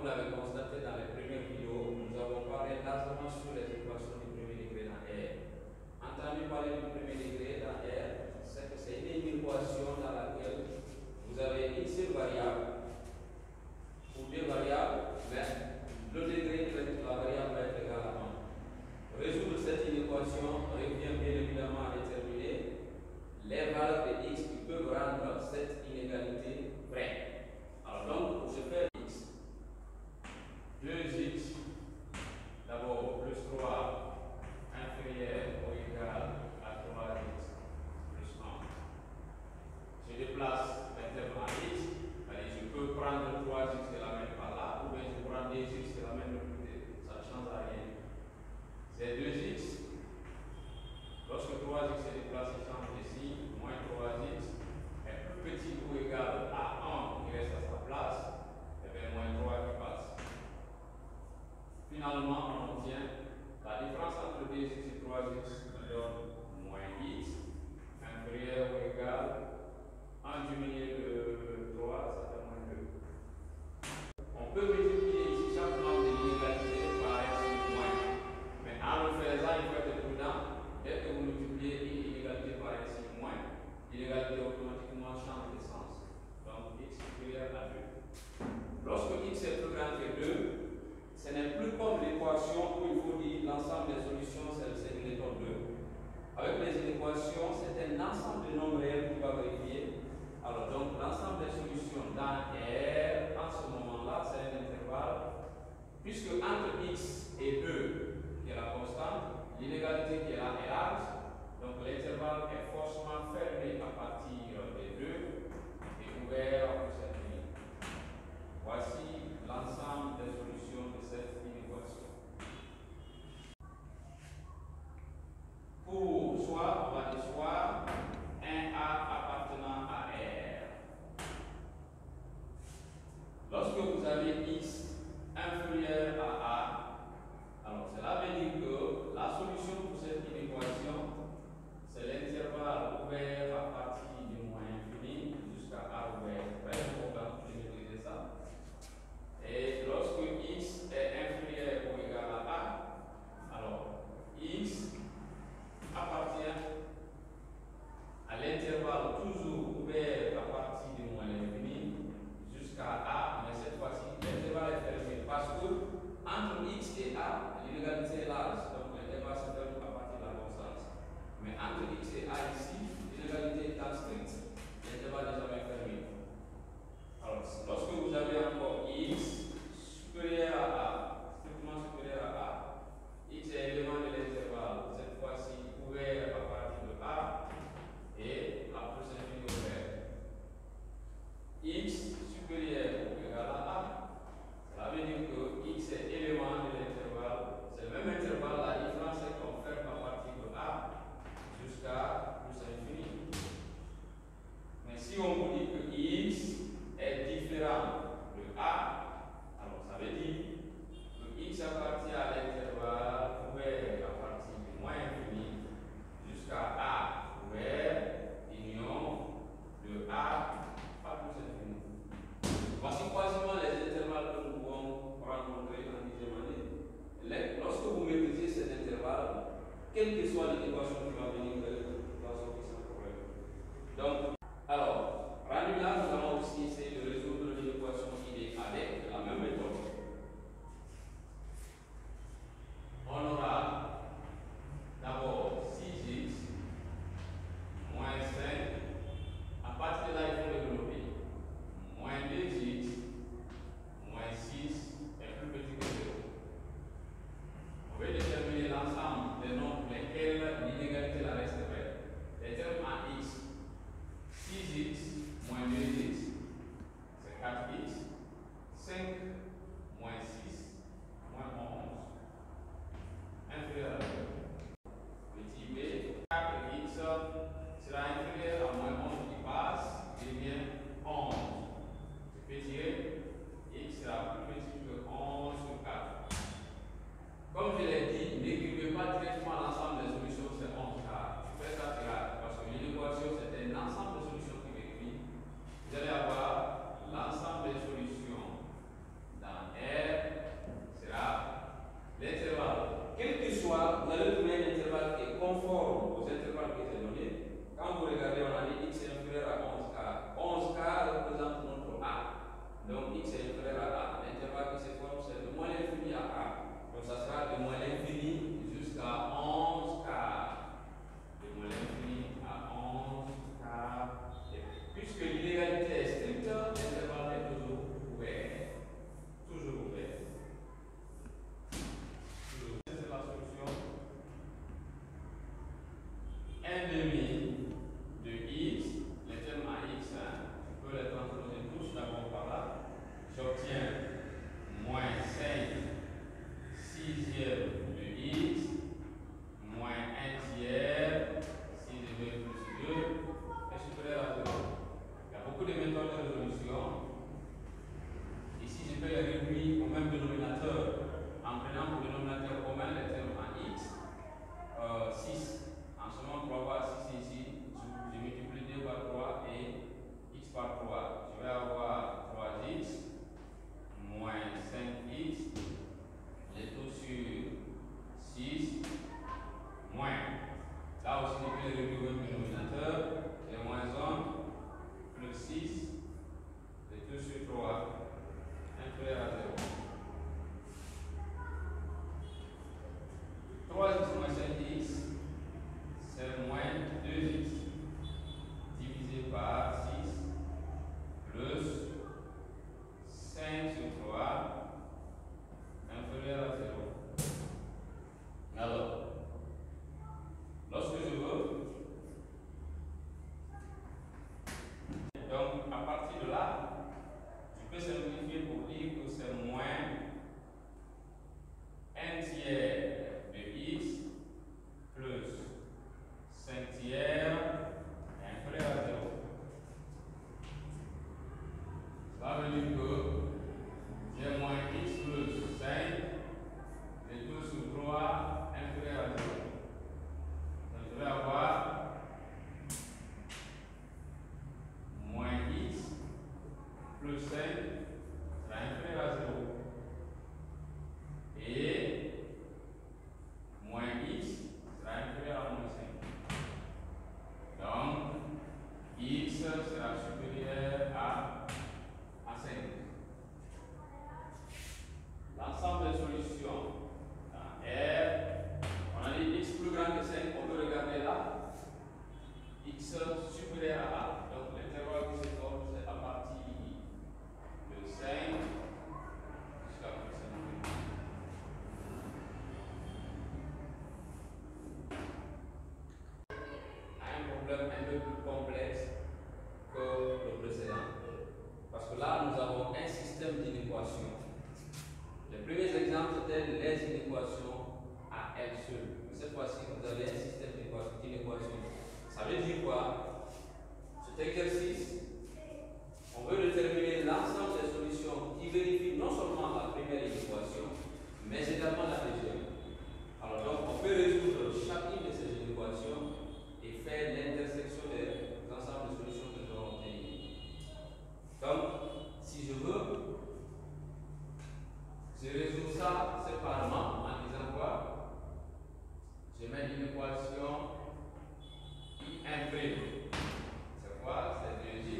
vous l'avez constaté dans les premières vidéos, nous avons parlé largement sur les équations du premier degré dans R. Entendu parler du premier degré dans R, c'est que c'est une équation dans laquelle vous avez une seule variable ou deux variables, mais le degré de la variable va être égal à 1. Résoudre cette inéquation revient bien évidemment à déterminer les valeurs de x qui peuvent rendre cette inégalité vraie. Alors donc, pour ce faire x, 2x, d'abord plus 3 inférieur ou égal à 3x plus 1. Je déplace l'intervalle en x, allez, je peux prendre 3x et la mettre par là, ou bien je prends 2x et la mettre de l'autre côté, ça ne change rien. C'est 2x, lorsque 3x se déplace, il change de signe, moins 3x est plus petit ou égal à 1 qui reste à sa place, et bien moins 3 qui passe. Finalement, on obtient la différence entre 2x et 3x donne moins x, inférieur ou égal, 1 diminué de 3, ça fait moins 2. On peut multiplier ici chaque membre de l'inégalité par x moins. Mais en le faisant, il faut être prudent. Dès que vous multipliez une inégalité par x moins, l'inégalité automatiquement change de sens. Donc x supérieur à 2. Lorsque x est plus grand que 2, ce n'est plus comme l'équation où il faut dire l'ensemble des solutions, c'est une méthode 2. Avec les inéquations, c'est un ensemble de nombres réels qu'on va vérifier. Alors donc l'ensemble des solutions dans R, en ce moment-là, c'est un intervalle, puisque entre x et 2, qui est la constante, l'inégalité qui est là est large, donc l'intervalle est forcément fermé à partir des 2 et ouvert pour cette ligne. Voici l'ensemble des solutions de cette inéquation. Pour soit, on va dire soit un A appartenant à R. Lorsque vous avez x inférieur à A, alors cela veut dire que la solution pour cette inéquation quand vous regardez, on a dit x est inférieur à 11K. 11K représente notre A. Donc x est inférieur à A. L'intervalle qui se forme, c'est de moins l'infini à A. Donc ça sera de moins l'infini jusqu'à 11K. De moins l'infini à 11K. Et puisque l'inégalité est stricte, l'intervalle est toujours ouvert. Toujours ouvert. C'est la solution. 1 demi de x, les termes à x, je peux les transposer tous d'abord par là. J'obtiens moins 5 sixième de x, moins 1 tiers, 6 degrés plus 2, est supérieur à 0. Il y a beaucoup de méthodes de résolution. Ici, je peux les réduire au même dénominateur en prenant pour dénominateur commun les termes en x. 6. En sommant 3 par 6 ici, je multiplie 2 par 3 et x par 3. Je vais avoir 3x moins 5x, le tout sur 6, moins. Là aussi, je peux les réduire au même dénominateur. Les moins 1 plus 6, le tout sur 3, inférieur à 0. 3x moins 5x, c'est moins 2x divisé par 6 plus 5 sur 3 inférieur à 0. Alors, lorsque je veux, donc à partir de là, je peux simplifier pour dire que c'est moins 1 tiers de x plus 5 tiers inférieur à 0. Ça veut dire que j'ai moins x plus 5 et 2 sur 3 inférieur à 0. Donc je vais avoir moins x plus 5 sera inférieur à 0. Et moins x sera inférieur à moins 5. Donc, x sera supérieur à 5. L'ensemble des solutions dans R, on a dit x plus grand que 5, on peut regarder là. X supérieur à A. Donc, l'intervalle qui se forme, c'est à partir de 5 jusqu'à plus 5. Un problème un peu plus complexe que le précédent. Parce que là, nous avons un système d'inéquations. Les premiers exemples étaient les inéquations à elles seules. Cette fois-ci, vous avez un système d'inéquations. Ça veut dire quoi? Cet exercice, on veut déterminer l'ensemble des solutions qui vérifient non seulement la première inéquation, mais également la deuxième. Alors donc, on peut résoudre chacune de ces inéquations et faire l'intersection des ensembles de solutions que nous avons obtenues. Donc, si je veux, je résous ça séparément en disant quoi? Je mets une équation I'. C'est quoi? C'est 2x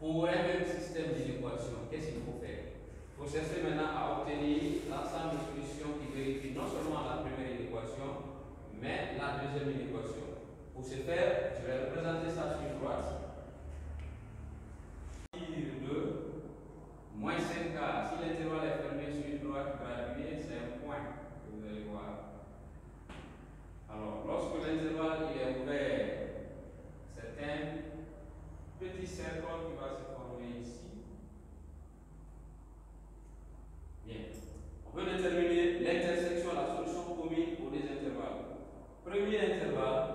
Pour un même système d'inéquation, qu'est-ce qu'il faut faire? Il faut chercher maintenant à obtenir l'ensemble de solutions qui vérifient non seulement la première inéquation, mais la deuxième inéquation. Pour ce faire, je vais représenter ça sur une droite. De moins 5K, si l'intervalle est fermé sur une droite graduée, c'est un point que vous allez voir. Alors, lorsque l'intervalle est ouvert, c'est un petit cercle qui va se former ici. Bien. On veut déterminer l'intersection, la solution commune pour les intervalles. Premier intervalle,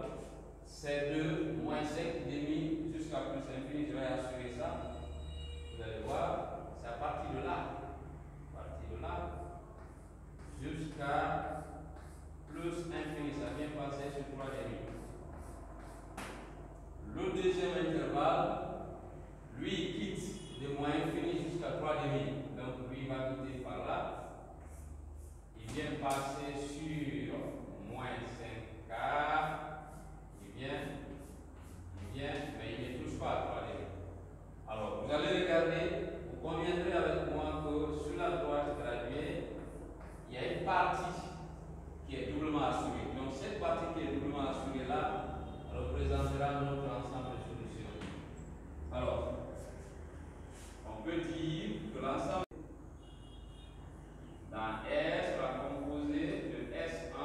c'est de moins 5 demi jusqu'à plus infini. Je vais assurer ça. Vous allez voir, c'est à partir de là jusqu'à plus infini. Ça vient passer sur 3 demi. Le deuxième intervalle, lui, quitte de moins infini jusqu'à 3 demi. Donc, lui va quitter par là. Il vient passer sur moins 5K. Il vient, mais il ne touche pas à 3 demi. Alors, vous allez regarder, vous conviendrez avec moi que sur la droite graduée, il y a une partie qui est doublement assurée. Donc, cette partie qui est doublement assurée là représentera notre ensemble de solutions. Alors, on peut dire que l'ensemble dans R sera composé de S1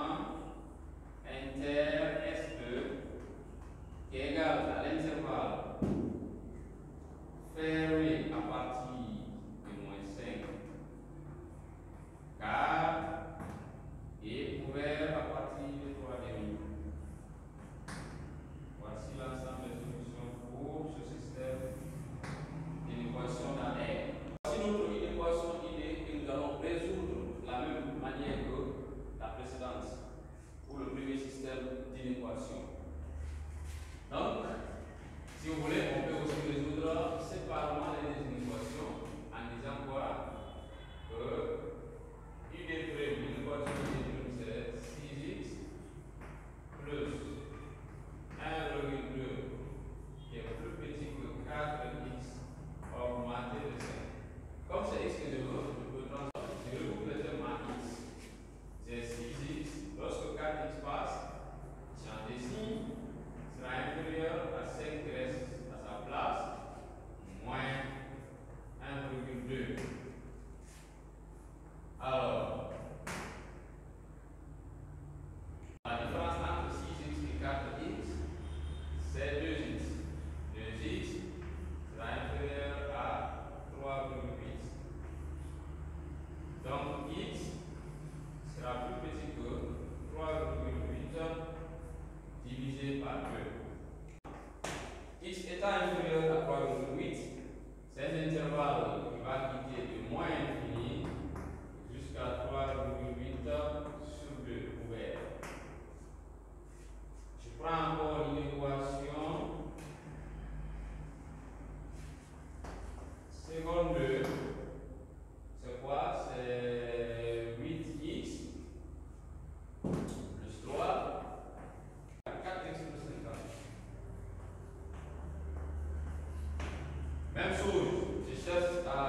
inter S2 qui est égal à l'intervalle fermé à partir de moins 5 K et ouvert à partir de 3 demi. Voici l'ensemble des solutions pour ce système d'inéquation dans R. Voici notre inéquation idée que nous allons résoudre de la même manière que la précédente pour le premier système d'inéquation. Donc, si vous voulez, on peut aussi résoudre séparément les inéquations en disant quoi? Que une prime, l'inéquation de c'est 6x plus 1,2 qui est plus petit que 4x augmenté de 5. Comme c'est x que je peux transformer, je regroupe les termes en x. C'est 6x. Lorsque 4x passe, champ des signes sera inférieur à 5 qui reste à sa place, moins 1,2. Alors, la différence entre 6x et 4x, c'est 2x. 2x sera inférieur à 3,8. Donc, x sera plus petit que 3,8 divisé par 2. X étant inférieur à 3,8, c'est un intervalle qui va quitter de moins infini jusqu'à 3,8 sur 2 ouvert. Je prends encore l'inéquation seconde 2. C'est quoi? C'est 8x plus 3, 4x plus 50. Même chose, je cherche à